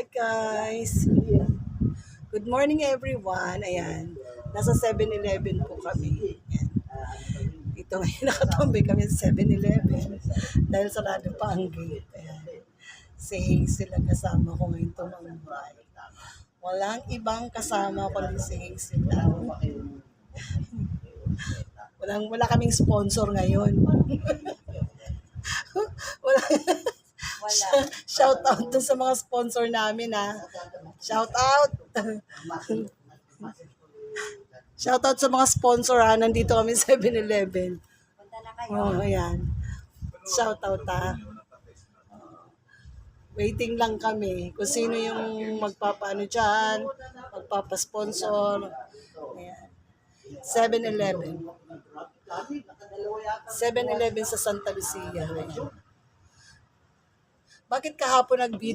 Hi guys! Good morning everyone. Ayan, nasa 7-Eleven po kami. Ayan. Dito ngayon nakatambay kami sa 7-Eleven dahil sarado pa ang gate. Ayan. Si Hazel ang kasama ko ngayon tumambay. Walang ibang kasama kundi si Hazel lang. Wala kaming sponsor ngayon. Wala. Shout out dun sa mga sponsor namin ha. Shout out. Shout out sa mga sponsor ha. Nandito kami sa 7-Eleven. Oh, ayan. Shout out ha. Waiting lang kami kung sino yung magpapaano dyan, magpapasponsor. Ayan. 7-Eleven. 7-Eleven sa Santa Lucia. Ayan. Bakit kahapon nag-video